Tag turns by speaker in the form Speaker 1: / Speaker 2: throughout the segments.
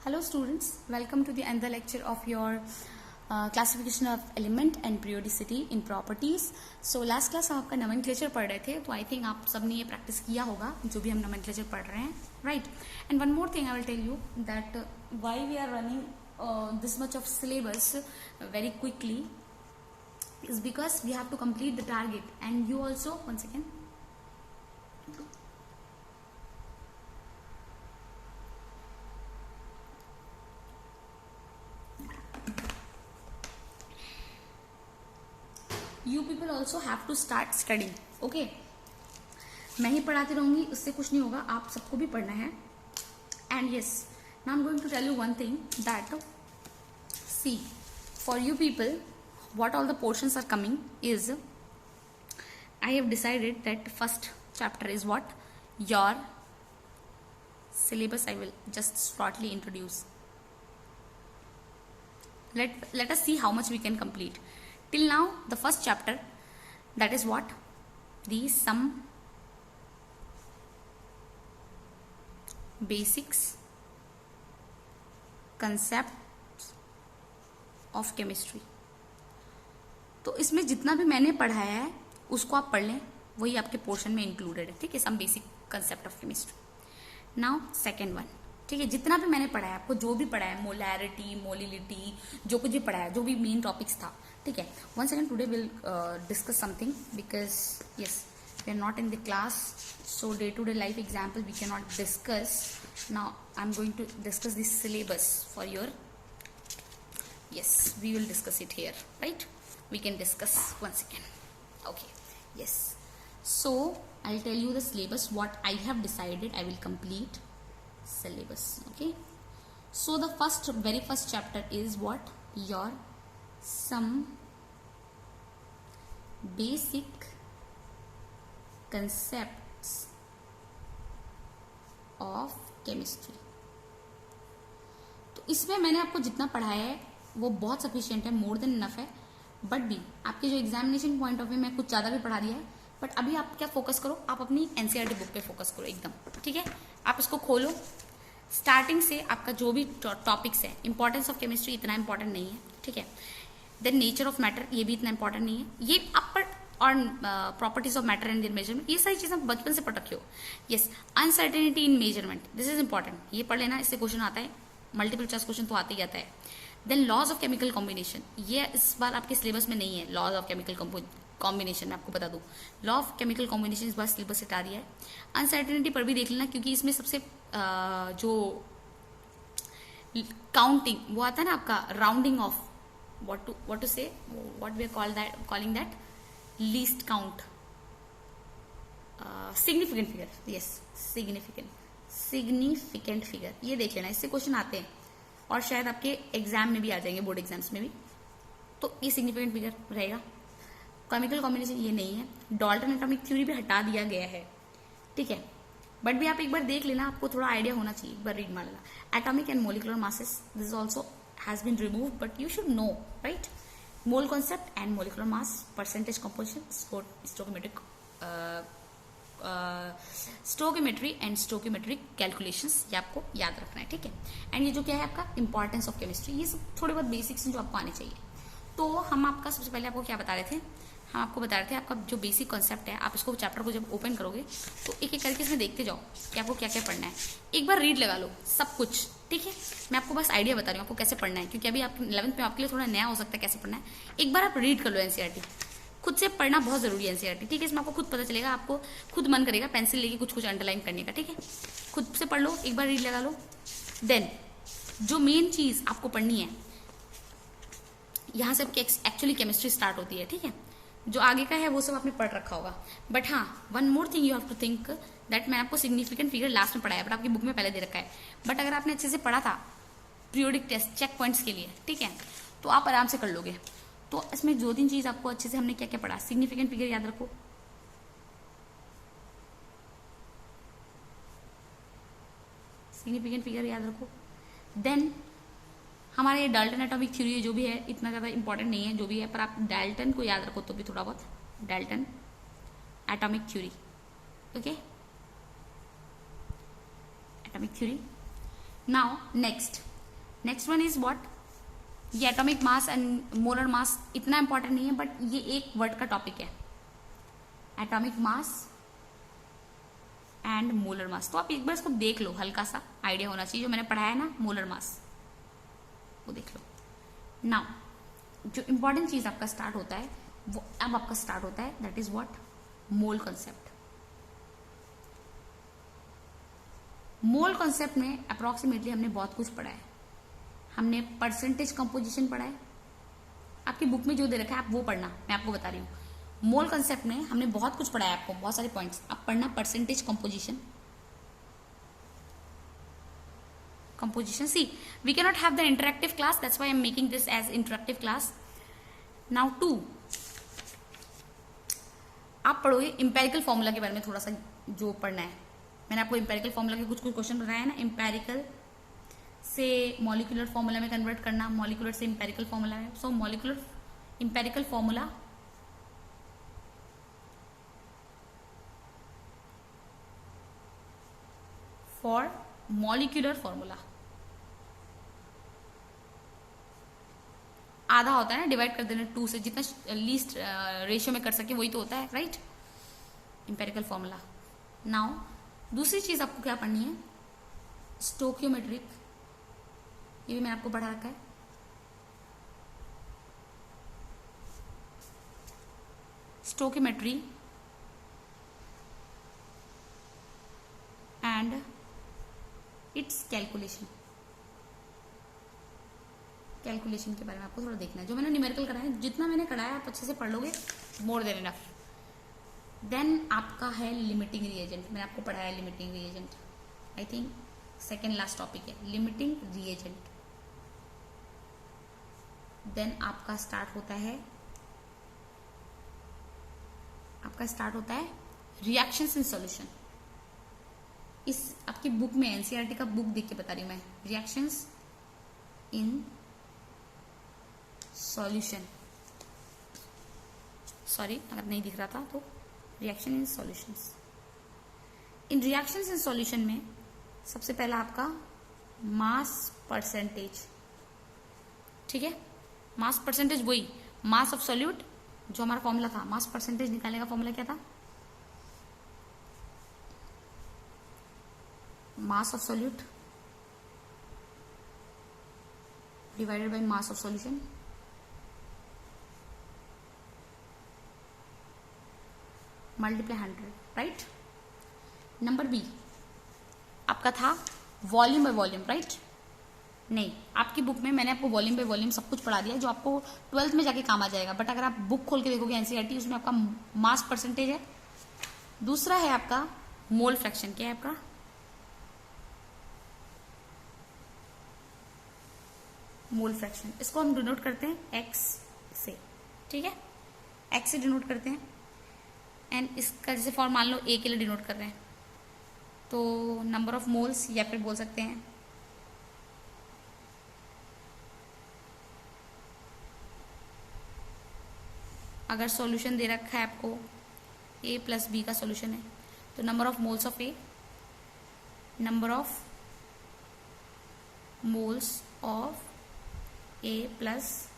Speaker 1: Hello students, welcome to the another lecture of your classification of element and periodicity in properties. So last class हम आपका nomenclature पढ़ रहे थे, तो I think आप सबने ये practice किया होगा जो भी हम nomenclature पढ़ रहे हैं, right? And one more thing I will tell you that why we are running this much of syllabus very quickly is because we have to complete the target, and you also, once again. You people also have to start studying, okay? मैं ही पढ़ाती रहूंगी, उससे कुछ नहीं होगा, आप सबको भी पढ़ना है. And yes, now I'm going to tell you one thing that see, for you people, what all the portions are coming is, I have decided that first chapter is what? Your syllabus. I will just shortly introduce. Let us see how much we can complete. Till now, the first chapter, that is what? The some basics concepts of chemistry. तो इसमें जितना भी मैंने पढ़ाया है उसको आप पढ़ लें, वही आपके पोर्शन में इंक्लूडेड है, ठीक है? Some basic concept of chemistry. Now second one, ठीक है? जितना भी मैंने पढ़ाया, आपको जो भी पढ़ाया, मोलैरिटी, मोलिलिटी, जो कुछ भी पढ़ाया, जो भी मेन टॉपिक्स था, ठीक है? One second, today will discuss something because yes we are not in the class, so day to day life example we can not discuss. Now I am going to discuss this syllabus for your, yes, we will discuss it here, right? We can discuss once again. Okay, yes. So I'll tell you the syllabus, what I have decided. I will complete syllabus, okay? So the very first chapter is what? Your some basic concepts of chemistry. तो इसमें मैंने आपको जितना पढ़ाया है वो बहुत sufficient है, मोर देन इनफ है. बट भी आपके जो एग्जामिनेशन पॉइंट ऑफ व्यू में कुछ ज़्यादा भी पढ़ा दिया है, बट अभी आप क्या फोकस करो, आप अपनी एनसीईआरटी बुक पे फोकस करो एकदम, ठीक है? आप इसको खोलो स्टार्टिंग से, आपका जो भी टॉपिक्स है. इंपॉर्टेंस ऑफ केमिस्ट्री इतना इंपॉर्टेंट नहीं है, ठीक है? देन नेचर ऑफ मैटर, ये भी इतना इंपॉर्टेंट नहीं है. ये आप पर, और properties of matter and there measurement, ये सारी चीज़ें बचपन से पढ़ रखी हो. Yes, uncertainty in measurement, this is important, ये पढ़ लेना, इससे क्वेश्चन आता है, मल्टीपल चॉइस क्वेश्चन तो आते ही आता है. Then laws of chemical combination, ये इस बार आपके सिलेबस में नहीं है. लॉज ऑफ केमिकल कॉम्बिनेशन, मैं आपको बता दूं, लॉ ऑफ केमिकल कॉम्बिनेशन इस बार सिलेबस से हटा दिया है. अनसर्टेनिटी पर भी देख लेना, क्योंकि इसमें सबसे जो काउंटिंग वो आता है ना आपका, rounding off, what to say, what we are calling that least count, significant figure. Yes, significant figure, ये देख लेना, इससे क्वेश्चन आते हैं और शायद आपके एग्जाम में भी आ जाएंगे, बोर्ड एग्जाम्स में भी. तो ये सिग्निफिकेंट फिगर रहेगा. केमिकल कॉम्बिनेशन ये नहीं है. डाल्टन एटॉमिक थ्योरी भी हटा दिया गया है, ठीक है? बट भी आप एक बार देख लेना, आपको थोड़ा आइडिया होना चाहिए, एक बार रीड मार लेना. Atomic and molecular masses, this also has been removed, but you should know, right? Mole concept and molecular mass, percentage composition, stoichiometry and stoichiometric calculations, ये आपको याद रखना है, ठीक है? एंड ये जो क्या है आपका इंपॉर्टेंस ऑफ केमिस्ट्री, ये सब थोड़े बहुत बेसिक्स जो आपको आने चाहिए. तो हम आपका सबसे पहले आपको क्या बता रहे थे, हम आपको बता रहे थे आपका जो बेसिक कॉन्सेप्ट है, आप इसको चैप्टर को जब ओपन करोगे तो एक एक करके इसमें देखते जाओ कि आपको क्या क्या पढ़ना है. एक बार रीड लगा लो सब कुछ, ठीक है? मैं आपको बस आइडिया बता रही हूँ आपको कैसे पढ़ना है, क्योंकि अभी आप 11th में आपके लिए थोड़ा नया हो सकता है कैसे पढ़ना है. एक बार आप रीड कर लो एनसीईआरटी, खुद से पढ़ना बहुत जरूरी है एनसीईआरटी, ठीक है? इसमें आपको खुद पता चलेगा, आपको खुद मन करेगा पेंसिल लेके कुछ कुछ अंडरलाइन करने का, ठीक है? खुद से पढ़ लो, एक बार रीड लगा लो. देन जो मेन चीज आपको पढ़नी है, यहाँ से एक्चुअली केमिस्ट्री स्टार्ट होती है, ठीक है? जो आगे का है वो सब आपने पढ़ रखा होगा. बट हाँ, one more thing you have to think that, मैं आपको सिग्निफिकेंट फिगर लास्ट में पढ़ाया, बट आपकी बुक में पहले दे रखा है. बट अगर आपने अच्छे से पढ़ा था पीरियोडिक टेस्ट चेक पॉइंट्स के लिए, ठीक है, तो आप आराम से कर लोगे. तो इसमें 2-3 चीज आपको अच्छे से, हमने क्या क्या पढ़ा, सिग्निफिकेंट फिगर याद रखो, सिग्निफिकेंट फिगर याद रखो. देन हमारे ये डाल्टन एटॉमिक थ्योरी जो भी है इतना ज़्यादा इंपॉर्टेंट नहीं है, जो भी है, पर आप डाल्टन को याद रखो तो भी थोड़ा बहुत, Dalton atomic theory, okay? Atomic theory. Now next next one is what, ये atomic mass and molar mass इतना इंपॉर्टेंट नहीं है, बट ये एक वर्ड का टॉपिक है, एटॉमिक मास एंड मोलर मास। तो आप एक बार इसको देख लो, हल्का सा आइडिया होना चाहिए, जो मैंने पढ़ाया ना मोलर मास वो देख लो। नाउ जो इंपॉर्टेंट चीज आपका स्टार्ट होता है वो अब आपका स्टार्ट होता है, that is what, mole concept. Mole concept में अप्रोक्सीमेटली हमने बहुत कुछ पढ़ा है। हमने परसेंटेज कंपोजिशन पढ़ा है, आपकी बुक में जो दे रखा है आप वो पढ़ना, मैं आपको बता रही हूँ। मोल कॉन्सेप्ट में हमने बहुत कुछ पढ़ा है, आपको बहुत सारे पॉइंट्स आप पढ़ना। Percentage composition, see we cannot have the interactive class, that's why I'm making this as interactive class. Now 2 आप पढ़ोगे इंपेरिकल फॉर्मूला के बारे में थोड़ा सा जो पढ़ना है। मैंने आपको इंपेरिकल फॉर्मूला के कुछ क्वेश्चन बताया है ना, इंपेरिकल से मॉलिक्यूलर फॉर्मूला में कन्वर्ट करना, मॉलिक्यूलर से इंपेरिकल फॉर्मूला में। So molecular empirical formula for molecular formula, आधा होता है ना, डिवाइड कर देना 2 से, जितना लीस्ट रेशियो में कर सके वही तो होता है, राइट, इंपेरिकल फॉर्मूला। नाउ दूसरी चीज आपको क्या पढ़नी है, स्टोकियोमेट्रिक, ये भी मैंने आपको पढ़ा रखा है। स्टोकियोमेट्री एंड इट्स कैलकुलेशन के बारे में आपको थोड़ा देखना है। जो मैंने न्यूमेरिकल कराया है, जितना मैंने कराया आप अच्छे से पढ़ लोगे, मोर देन इनफ। देन आपका है लिमिटिंग रिएजेंट, मैंने आपको पढ़ाया limiting reagent, I think second last topic है लिमिटिंग रिएजेंट। देन आपका स्टार्ट होता है रिएक्शंस इन सॉल्यूशन। इस आपकी बुक में, एनसीईआरटी का बुक देख के बता रही हूं मैं, रिएक्शंस इन सॉल्यूशन, सॉरी अगर नहीं दिख रहा था तो reaction in solutions. In reactions in solution में सबसे पहला आपका मास परसेंटेज, ठीक है, मास परसेंटेज वही मास ऑफ सॉल्यूट जो हमारा फॉर्मूला था, मास परसेंटेज निकालने का फॉर्मूला क्या था, mass of solute divided by mass of solution, multiply 100, right. Number B आपका था वॉल्यूम बाय वॉल्यूम, राइट। नहीं, आपकी बुक में मैंने आपको वॉल्यूम बाय वॉल्यूम सब कुछ पढ़ा दिया जो आपको 12th में जाके काम आ जाएगा, बट अगर आप बुक खोल के देखोगे एनसीईआरटी, उसमें आपका मास परसेंटेज है। दूसरा है आपका मोल फ्रैक्शन, क्या है आपका, मोल फ्रैक्शन। इसको हम डिनोट करते हैं एक्स से, ठीक है, एक्स से डिनोट करते हैं। एंड इसका जैसे फॉर्म मान लो ए के लिए डिनोट कर रहे हैं, तो नंबर ऑफ मोल्स, या फिर बोल सकते हैं अगर सॉल्यूशन दे रखा है आपको a प्लस बी का सॉल्यूशन है, तो number of moles of A, number of moles of a plus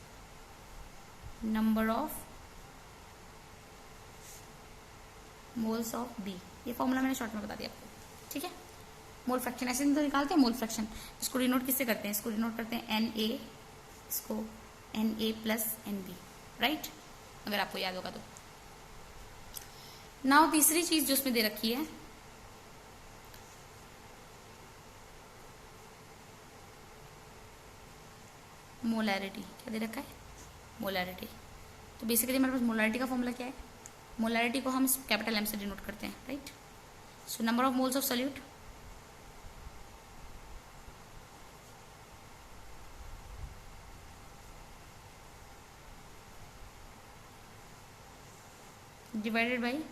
Speaker 1: number of moles of B. ये फॉर्मूला मैंने शॉर्ट में बता दिया आपको, ठीक है। मोल फ्रैक्शन ऐसे नहीं तो निकालते हैं मोल फ्रैक्शन, इसको डिनोट किससे करते हैं, इसको डिनोट करते हैं एन ए, इसको N A plus N B, right, अगर आपको याद होगा तो। नाउ तीसरी चीज जो उसमें दे रखी है मोलैरिटी, क्या दे रखा है, मोलैरिटी। तो बेसिकली हमारे पास मोलैरिटी का फॉर्मूला क्या है, मोलैरिटी को हम कैपिटल एम से डिनोट करते हैं, right. So number of moles of solute divided by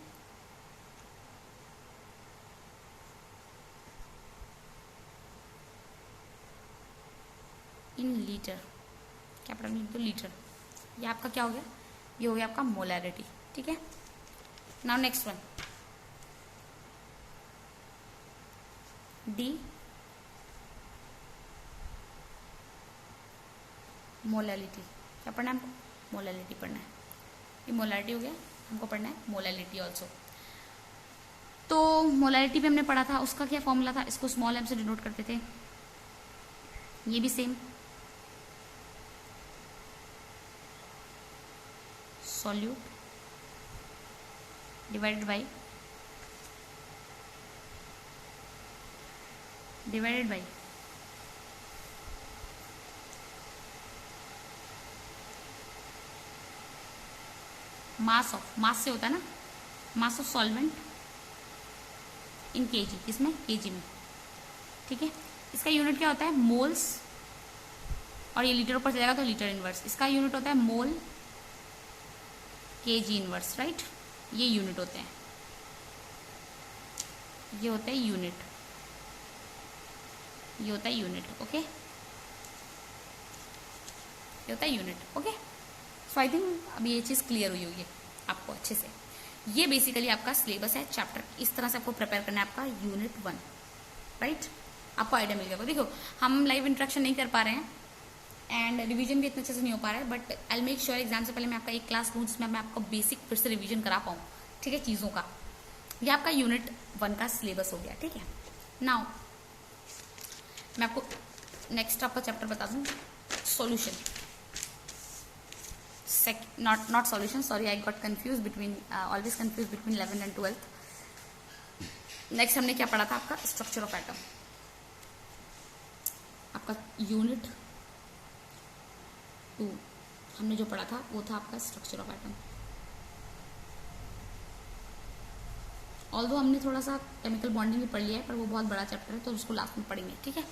Speaker 1: in litre, capital में तो लीटर, ये आपका क्या हो गया, ये हो गया आपका मोलैरिटी, ठीक है। Now next one, D molality क्या पढ़ना है हमको? मोलैलिटी पढ़ना है। ये मोलैलिटी हो गया, हमको पढ़ना है मोलैलिटी ऑल्सो। तो मोलैलिटी भी हमने पढ़ा था, उसका क्या फॉर्मूला था? इसको स्मॉल एम से डिनोट करते थे। ये भी सेम, सॉल्यूट डिवाइडेड बाय मास से होता है ना, mass of solvent in KG, किसमें? केजी में, ठीक है। इसका यूनिट क्या होता है? मोल्स, और ये लीटर ऊपर चलेगा तो लीटर इनवर्स। इसका यूनिट होता है मोल केजी इनवर्स, राइट। ये यूनिट होते हैं, ये होता है यूनिट, ये होता है यूनिट, ओके, ये होता है unit, okay. So I think अभी ये चीज़ क्लियर हुई होगी आपको अच्छे से। ये बेसिकली आपका सिलेबस है चैप्टर, इस तरह से आपको प्रिपेयर करना है आपका यूनिट 1, राइट। आपको आइडिया मिल गया। देखो हम लाइव इंट्रैक्शन नहीं कर पा रहे हैं एंड रिवीजन भी इतने अच्छे से नहीं हो पा रहा है, but I make sure exam से पहले मैं आपका एक क्लास लूँ जिसमें मैं आपको बेसिक फिर से रिवीजन करा पाऊँ, ठीक है, चीज़ों का। ये आपका यूनिट 1 का सिलेबस हो गया, ठीक है। नाउ मैं आपको नेक्स्ट आपका चैप्टर बता दूँ, solution, not solution, sorry, I got confused between always confused between 11th and 12th. Next हमने क्या पढ़ा था? आपका स्ट्रक्चर ऑफ एटम, आपका यूनिट 2 हमने जो पढ़ा था वो था आपका स्ट्रक्चर ऑफ एटम। ऑल्दो हमने थोड़ा सा केमिकल बॉन्डिंग भी पढ़ लिया है, पर वो बहुत बड़ा चैप्टर है तो उसको लास्ट में पढ़ेंगे, ठीक है।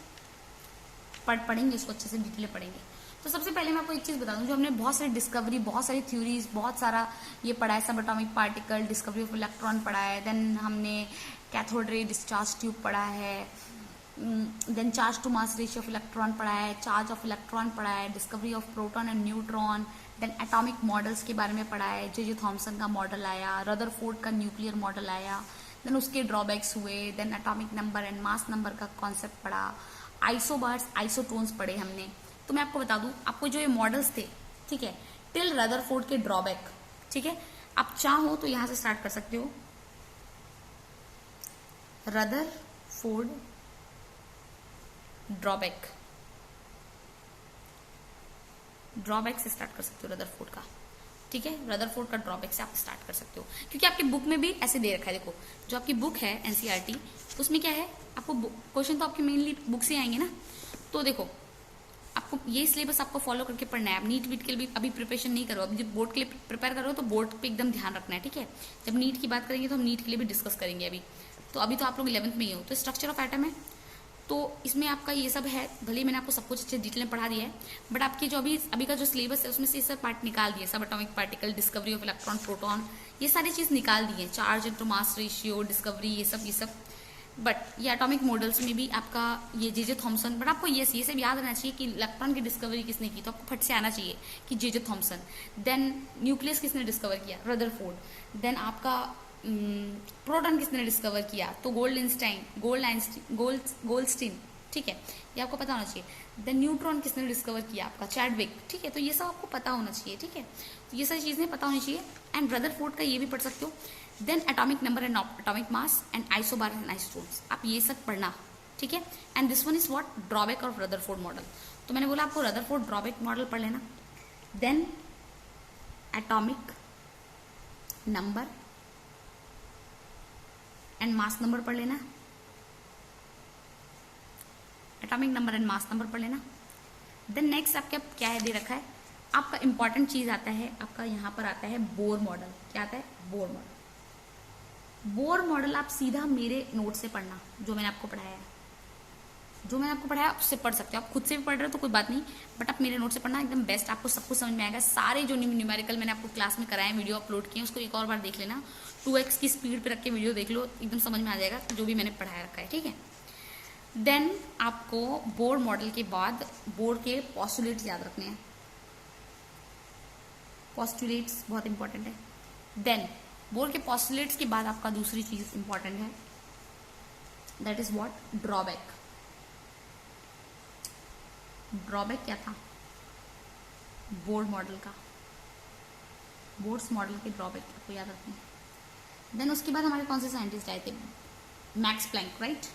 Speaker 1: पढ़ेंगे इसको अच्छे से, डिटेल पढ़ेंगे। तो सबसे पहले मैं आपको एक चीज़ बता दूं, जो हमने बहुत सारी डिस्कवरी, बहुत सारी थ्योरीज, बहुत सारा ये पढ़ा है, सब atomic particle, discovery of electron पढ़ा है, देन हमने कैथोड रे डिस्चार्ज ट्यूब पढ़ा है, then charge to mass ratio of electron पढ़ा है, चार्ज ऑफ इलेक्ट्रॉन पढ़ा है, discovery of proton and neutron, then atomic models के बारे में पढ़ा है, जे थॉमसन का मॉडल आया, रदरफोर्ड का न्यूक्लियर मॉडल आया, देन उसके ड्रॉबैक्स हुए, then atomic number and mass number का कॉन्सेप्ट पढ़ा, आइसोबार्स, आइसोटोन्स पढ़े हमने। तो मैं आपको बता दूं, आपको जो ये मॉडल्स थे, ठीक है, टिल रदरफोर्ड के ड्रॉबैक, ठीक है, आप चाहो तो यहां से स्टार्ट कर सकते हो, रदरफोर्ड ड्रॉबैक से स्टार्ट कर सकते हो रदरफोर्ड का, ठीक है। रदरफोर्ड का ड्रॉबैक से आप स्टार्ट कर सकते हो, क्योंकि आपकी बुक में भी ऐसे दे रखा है। देखो जो आपकी बुक है एनसीईआरटी, उसमें क्या है, आपको क्वेश्चन तो आपके मेनली बुक से आएंगे ना। तो देखो आपको ये सिलेबस आपको फॉलो करके पढ़ना है। आप नीट वीट के लिए अभी प्रिपरेशन नहीं करो, अभी जब बोर्ड के लिए प्रिपेयर करो तो बोर्ड पे एकदम ध्यान रखना है, ठीक है। जब नीट की बात करेंगे तो हम नीट के लिए भी डिस्कस करेंगे अभी तो आप लोग 11th में ही हो। तो स्ट्रक्चर ऑफ एटम है, तो इसमें आपका ये सब है, भले मैंने आपको सब कुछ अच्छे डिटेल में पढ़ा दिया है, बट आपकी जो अभी का जो सिलेबस है उसमें से ये सब पार्ट निकाल दिए, सब atomic particle, discovery of electron, proton, ये सारी चीज़ निकाल दी है, charge to mass ratio, discovery, ये सब। बट ये एटॉमिक मॉडल्स में भी आपका ये जे थॉमसन, बट आपको ये सब याद रहना चाहिए कि इलेक्ट्रॉन की डिस्कवरी किसने की, तो आपको फट से आना चाहिए कि जे थॉमसन। देन न्यूक्लियस किसने डिस्कवर किया? रदरफोर्ड। देन आपका प्रोटॉन किसने डिस्कवर किया? तो गोल्डस्टीन, ठीक है, ये आपको पता होना चाहिए। देन न्यूट्रॉन किसने डिस्कवर किया? आपका चैडविक, ठीक है। तो ये सब आपको पता होना चाहिए, ठीक है। तो ये सारी चीजें पता होनी चाहिए। एंड रदरफोर्ड का ये भी पढ़ सकते हो। Then atomic number and atomic mass and isobar and isotones, आप ये सब पढ़ना, ठीक है। And this one is what? Drawback of Rutherford model. तो मैंने बोला आपको रदरफोर्ड ड्रॉबैक मॉडल पढ़ लेना। Then atomic number and mass number पढ़ लेना, atomic number and mass number पढ़ लेना। देन नेक्स्ट आपका क्या है दे रखा है, आपका इंपॉर्टेंट चीज आता है, आपका यहाँ पर आता है बोर मॉडल। क्या आता है? Bohr model. बोर मॉडल आप सीधा मेरे नोट से पढ़ना, जो मैंने आपको पढ़ाया है, आप उससे पढ़ सकते हो। आप खुद से भी पढ़ रहे हो तो कोई बात नहीं, बट आप मेरे नोट से पढ़ना, एकदम बेस्ट, आपको सब कुछ समझ में आएगा। सारे जो न्यूमेरिकल मैंने आपको क्लास में कराए, वीडियो अपलोड किए, उसको एक और बार देख लेना, 2x की स्पीड पे रख के वीडियो देख लो, एकदम समझ में आ जाएगा जो भी मैंने पढ़ाया रखा है, ठीक है। देन आपको बोर मॉडल के बाद बोर के पॉस्टुलेट्स याद रखने हैं, पॉस्टुलेट्स बहुत इंपॉर्टेंट है। देन बोर के पॉस्टुलेट्स के बाद आपका दूसरी चीज इंपॉर्टेंट है, that is what? Drawback. Drawback क्या था? बोर्ड मॉडल का, बोर्ड्स मॉडल के ड्रॉबैक आपको याद रखना है। देन उसके बाद हमारे कौन से साइंटिस्ट आए थे, Max Planck, right.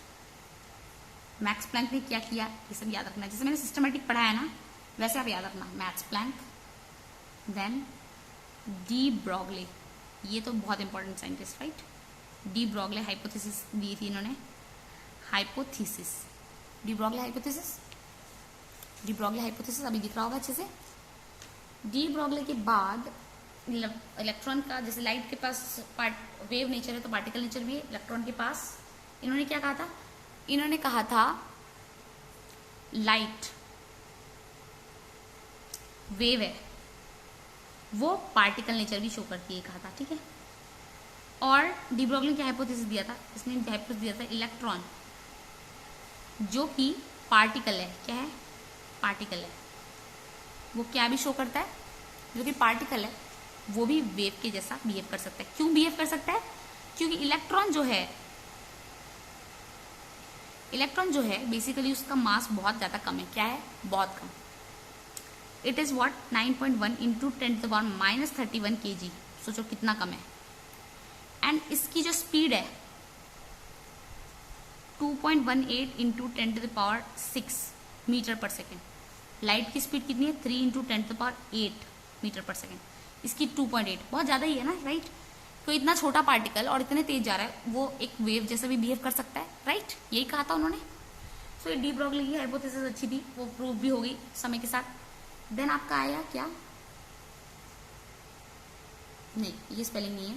Speaker 1: Max Planck ने क्या किया ये सब याद रखना है, जैसे मैंने सिस्टमेटिक पढ़ा है ना वैसे आप याद रखना। Max Planck, then de Broglie, ये तो बहुत important scientist, right. De Broglie hypothesis दी थी इन्होंने, hypothesis, de Broglie hypothesis, de Broglie hypothesis अभी दिख रहा होगा अच्छे से। डी ब्रॉगले के बाद इलेक्ट्रॉन का, जैसे लाइट के पास वेव नेचर है तो पार्टिकल नेचर भी है, इलेक्ट्रॉन के पास इन्होंने क्या कहा था, इन्होंने कहा था लाइट वेव है वो पार्टिकल नेचर भी शो करती है, कहा था, ठीक है। और डी ब्रॉगली ने क्या हाइपोथेसिस दिया था, इसने हाइपोथेसिस दिया था इलेक्ट्रॉन जो कि पार्टिकल है, क्या है, पार्टिकल है, वो क्या भी शो करता है, जो कि पार्टिकल है वो भी वेव के जैसा बिहेव कर सकता है। क्यों बिहेव कर सकता है, क्योंकि इलेक्ट्रॉन जो है बेसिकली उसका मास बहुत ज्यादा कम है, क्या है, बहुत कम। It is what 9.1 into 10⁻³ kg, सोचो कितना कम है। एंड इसकी जो स्पीड है 2.18 इंटू 10⁻⁶ मीटर पर सेकेंड। लाइट की स्पीड कितनी है, 3 इंटू 10⁸ मीटर पर सेकेंड, इसकी 2.8, बहुत ज्यादा ही है ना, राइट। तो इतना छोटा पार्टिकल और इतने तेज जा रहा है, वो एक वेव जैसा भी बिहेव कर सकता है, राइट, यही कहा था उन्होंने। सो डी ब्रॉगली की हाइपोथेसिस अच्छी थी, वो प्रूव भी हो गई समय के साथ। देन आपका आया क्या, नहीं ये स्पेलिंग नहीं है,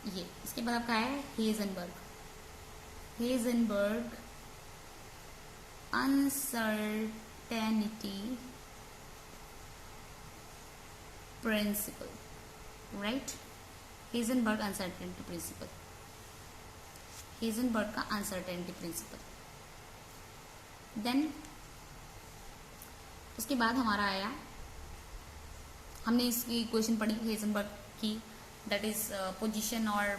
Speaker 1: ये इसके बाद आपका आया है Heisenberg, Heisenberg uncertainty principle, right. Heisenberg uncertainty principle, Heisenberg का अनसर्टेनिटी प्रिंसिपल। देन उसके बाद हमारा आया, हमने इसकी इक्वेशन पढ़ी हेजनबर्ग की, दैट इज पोजीशन और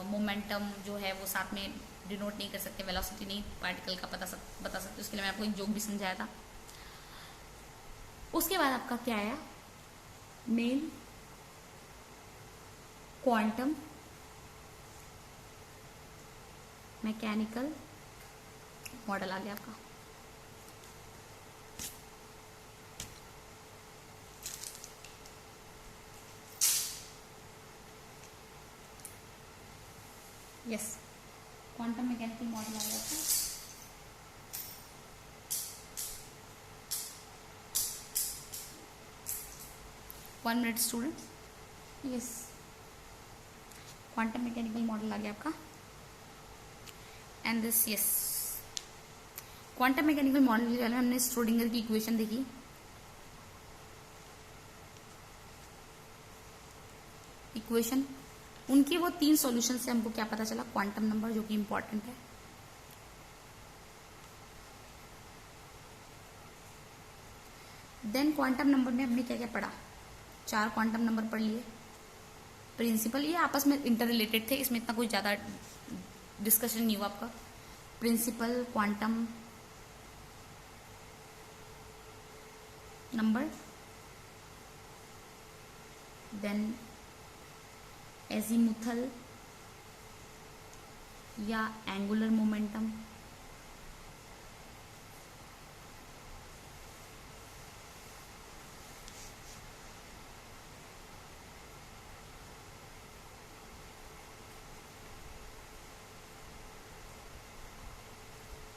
Speaker 1: मोमेंटम जो है वो साथ में डिनोट नहीं कर सकते, वेलोसिटी नहीं पार्टिकल का बता सकते, उसके लिए मैंने आपको एक जोक भी समझाया था। उसके बाद आपका क्या आया, मेन क्वांटम मैकेनिकल मॉडल आ गया आपका। यस, क्वांटम मैकेनिकल मॉडल आ गया आपका। One minute student, yes, quantum mechanical model आ गया आपका। And this, yes, quantum mechanical model के बारे में हमने श्रोडिंगर की इक्वेशन देखी, इक्वेशन उनकी वो 3 सॉल्यूशन से हमको क्या पता चला, क्वांटम नंबर जो कि इंपॉर्टेंट है। देन क्वांटम नंबर में हमने क्या क्या पढ़ा, 4 क्वांटम नंबर पढ़ लिए, प्रिंसिपल, ये आपस में इंटर रिलेटेड थे, इसमें इतना कोई ज्यादा डिस्कशन नहीं हुआ आपका। Principal quantum number, then azimuthal या angular momentum,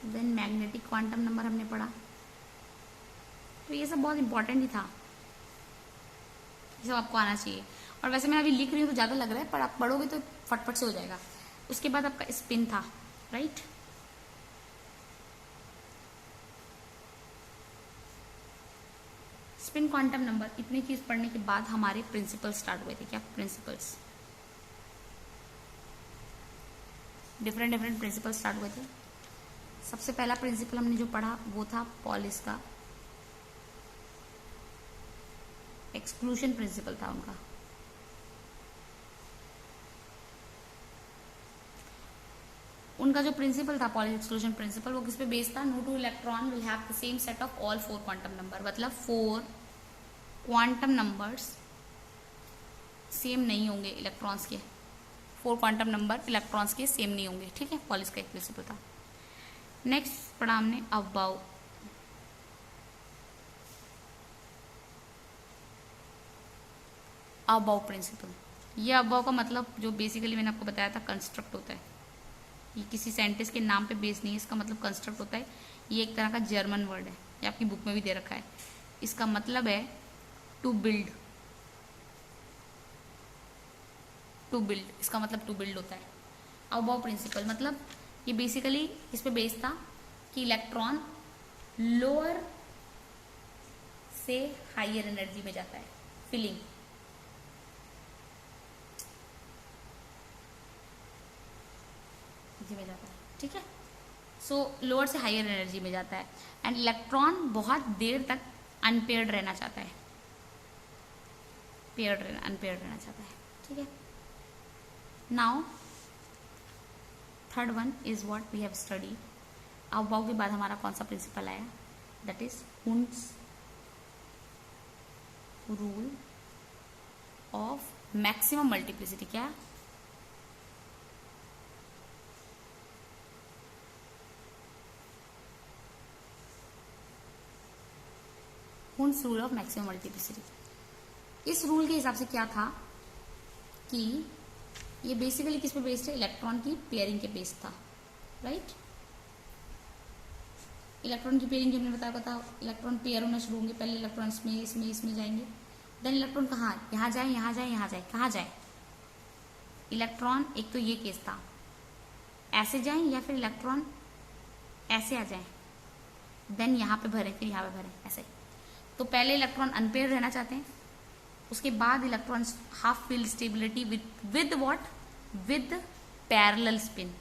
Speaker 1: then magnetic quantum number हमने पढ़ा। तो ये सब बहुत इंपॉर्टेंट ही था, ये सब आपको आना चाहिए। और वैसे मैं अभी लिख रही हूँ तो ज्यादा लग रहा है, पर आप पढ़ोगे तो फटफट से हो जाएगा। उसके बाद आपका स्पिन था, राइट। स्पिन क्वांटम नंबर, इतनी चीज पढ़ने के बाद हमारे प्रिंसिपल स्टार्ट हुए थे, क्या प्रिंसिपल्स, डिफरेंट प्रिंसिपल स्टार्ट हुए थे। सबसे पहला प्रिंसिपल हमने जो पढ़ा वो था पॉलिस का, एक्सक्लूजन प्रिंसिपल था उनका। उनका जो प्रिंसिपल था पॉलिस एक्सक्लूजन प्रिंसिपल, वो किस पे बेस्ड था, no two electron will have the same set of all 4 quantum number, मतलब 4 क्वांटम नंबर्स सेम नहीं होंगे इलेक्ट्रॉन्स के, 4 क्वांटम नंबर इलेक्ट्रॉन्स के सेम नहीं होंगे, ठीक है, पॉलिस का एक प्रिंसिपल था। नेक्स्ट पढ़ा हमने अबाउ, अबाउ प्रिंसिपल। ये अबाउ का मतलब जो बेसिकली मैंने आपको बताया था कंस्ट्रक्ट होता है, ये किसी साइंटिस्ट के नाम पे बेस नहीं है, इसका मतलब कंस्ट्रक्ट होता है। ये एक तरह का जर्मन वर्ड है, ये आपकी बुक में भी दे रखा है। इसका मतलब है टू बिल्ड, टू बिल्ड, इसका मतलब टू बिल्ड होता है। अबाउ प्रिंसिपल मतलब ये बेसिकली इस पे बेस था कि इलेक्ट्रॉन लोअर से हायर एनर्जी में जाता है, फिलिंग। में जाता है, ठीक है। सो लोअर से हायर एनर्जी में जाता है एंड इलेक्ट्रॉन बहुत देर तक अनपेयर्ड रहना चाहता है, अनपेयर्ड रहना चाहता है, ठीक है। Now third one is what we have study. Aufbau के बाद हमारा कौन सा प्रिंसिपल आया, that is Hund's rule of maximum multiplicity. क्या, Hund's rule of maximum multiplicity. इस रूल के हिसाब से क्या था कि ये बेसिकली किस पे बेस्ड है, इलेक्ट्रॉन की पेयरिंग के बेस्ड था, राइट। इलेक्ट्रॉन की पेयरिंग जो हमने बताया था, इलेक्ट्रॉन पेयर होना शुरू होंगे, पहले इलेक्ट्रॉन इसमें जाएंगे, देन इलेक्ट्रॉन कहाँ, यहाँ जाए, यहाँ जाए, यहाँ जाए, कहाँ जाए इलेक्ट्रॉन। एक तो ये केस था, ऐसे जाए या फिर इलेक्ट्रॉन ऐसे आ जाए, देन यहाँ पे भरे, फिर यहाँ पे भरे, ऐसे। तो पहले इलेक्ट्रॉन अनपेयर रहना चाहते हैं, उसके बाद electron half field stability with what, with parallel spin.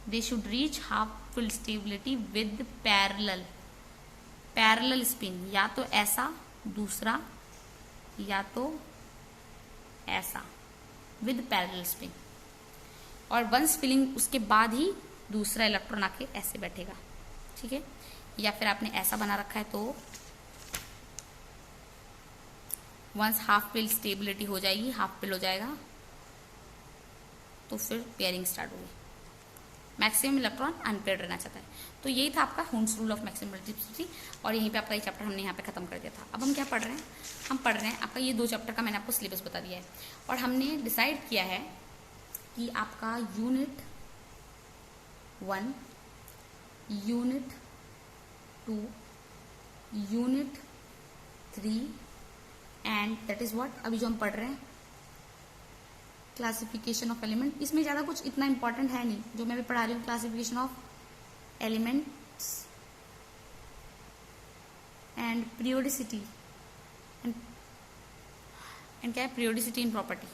Speaker 1: They should reach half field stability with parallel spin, या तो ऐसा दूसरा या तो ऐसा, विद पैरेलल स्पिन। और वंस फिलिंग उसके बाद ही दूसरा इलेक्ट्रॉन आके ऐसे बैठेगा, ठीक है। या फिर आपने ऐसा बना रखा है तो वंस हाफ फिल स्टेबिलिटी हो जाएगी, हाफ फिल हो जाएगा तो फिर पेयरिंग स्टार्ट होगी। मैक्सिमम इलेक्ट्रॉन अनपेयर्ड रहना चाहता है। तो यही था आपका हुंस रूल ऑफ मैक्सिमम मल्टीप्लिसिटी और यहीं पे आपका ये चैप्टर हमने यहाँ पे खत्म कर दिया था। अब हम क्या पढ़ रहे हैं, हम पढ़ रहे हैं आपका ये 2 चैप्टर का मैंने आपको सिलेबस बता दिया है और हमने डिसाइड किया है कि आपका unit 1, unit 2, unit 3 and that is what अभी जो हम पढ़ रहे हैं क्लासिफिकेशन ऑफ एलिमेंट। इसमें ज़्यादा कुछ इतना इंपॉर्टेंट है नहीं जो मैं भी पढ़ा रही हूँ, classification of elements and periodicity and क्या है, पीरियोडिसिटी इन प्रॉपर्टी।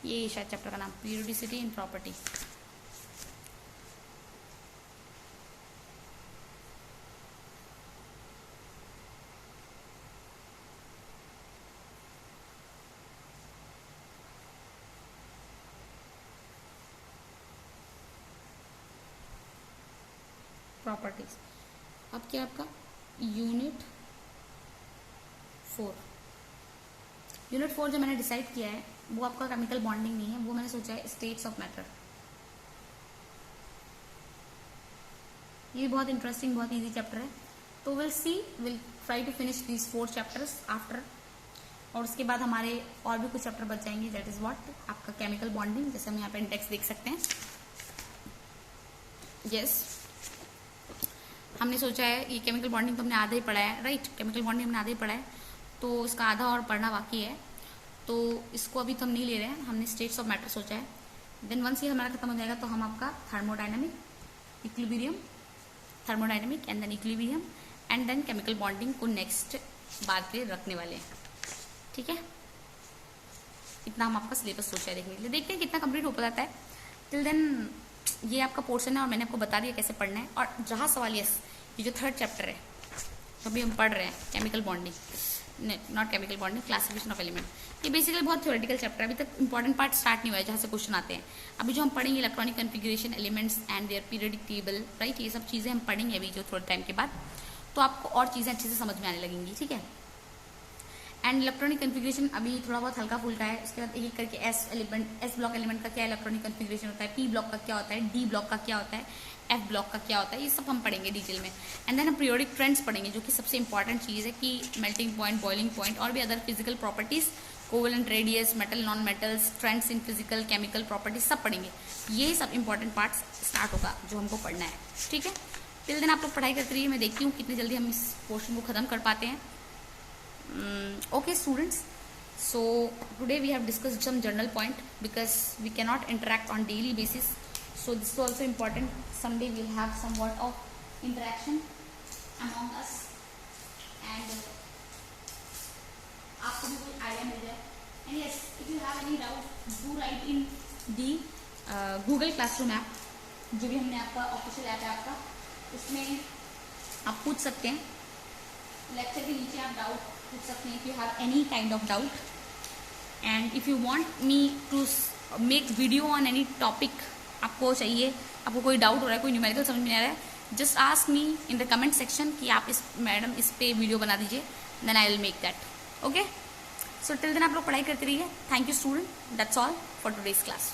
Speaker 1: ये शायद चैप्टर का नाम, पीरियोडिसिटी इन प्रॉपर्टी। प्रॉपर्टीज। अब क्या आपका यूनिट 4, यूनिट 4 जो मैंने डिसाइड किया है वो आपका केमिकल बॉन्डिंग नहीं है, वो मैंने सोचा है स्टेट्स ऑफ मैटर। ये बहुत इंटरेस्टिंग, बहुत इजी चैप्टर है। तो will try to finish these 4 chapters after, और उसके बाद हमारे और भी कुछ चैप्टर बच जाएंगे, दैट इज व्हाट आपका केमिकल बॉन्डिंग। जैसे हम यहाँ पे इंडेक्स देख सकते हैं, यस हमने सोचा है ये केमिकल बॉन्डिंग तो हमने आधा ही पढ़ा है, राइट। केमिकल बॉन्डिंग हमने आधा ही पढ़ा है, तो इसका आधा और पढ़ना बाकी है, तो इसको अभी तो हम नहीं ले रहे हैं, हमने स्टेट्स ऑफ मैटर सोचा है। देन वंस ये हमारा खत्म हो जाएगा तो हम आपका thermodynamic, equilibrium, thermodynamic and then equilibrium and then chemical bonding को नेक्स्ट बात पे रखने वाले हैं, ठीक है। इतना हम आपका सिलेबस सोचा है देखने के लिए, देखते हैं कितना कंप्लीट हो पाता है। टिल देन ये आपका पोर्शन है और मैंने आपको बता दिया कैसे पढ़ना है। और जहाँ सवाल ये जो 3rd चैप्टर है अभी हम पढ़ रहे हैं, chemical bonding, not chemical bonding, classification of element, ये बेसिकली बहुत थ्योरेटिकल चैप्टर है, अभी तक इंपॉर्टेंट पार्ट स्टार्ट नहीं हुआ है जहाँ से क्वेश्चन आते हैं। अभी जो हम पढ़ेंगे electronic configuration, elements and their periodic table, right, ये सब चीज़ें हम पढ़ेंगे अभी जो थोड़े टाइम के बाद। तो आपको और चीज़ें अच्छे से समझ में आने लगेंगी, ठीक है। एंड इलेक्ट्रॉनिक कन्फिग्रेशन अभी थोड़ा बहुत हल्का फुल्का है, उसके बाद एक एक करके एस ब्लॉक एलिमेंट का क्या इलेक्ट्रॉनिक कन्फिग्रेशन होता है, पी ब्लॉक का क्या होता है, डी ब्लॉक का क्या होता है, एफ ब्लॉक का क्या होता है, ये सब हम पढ़ेंगे डिटेल में। एंड देन हम पीरियोडिक ट्रेंड्स पढ़ेंगे, जो कि सबसे इंपॉर्टेंट चीज़ है कि मेल्टिंग पॉइंट, बॉइलिंग पॉइंट और भी other physical properties, covalent radius, metal non metals, trends in physical chemical properties, सब पढ़ेंगे। ये सब इंपॉर्टेंट पार्ट्स स्टार्ट होगा जो हमको पढ़ना है, ठीक है। टिल दिन आप लोग पढ़ाई करते रहिए, मैं देखती हूँ कितनी जल्दी हम इस पोर्शन को खत्म कर पाते हैं। Okay students, so today we have discussed some general point because we cannot interact on daily basis, so this is also important. Someday we'll have somewhat of interaction among us and आपको भी कोई idea मिल जाए। And yes, if you have any doubt, do write in the Google Classroom app, जो भी हमने आपका official app है आपका, उसमें आप पूछ सकते हैं। लेक्चर के नीचे आप डाउट पूछ सकते हैं, if you have any kind of doubt. And if you want me to make video on any topic, आपको चाहिए, आपको कोई डाउट हो रहा है, कोई न्यूमेरिकल समझ में नहीं आ रहा है, just ask me in the comment section कि आप मैडम इस पे वीडियो बना दीजिए, then I will make that. Okay, so till then आप लोग पढ़ाई करते रहिए। Thank you student, that's all for today's class.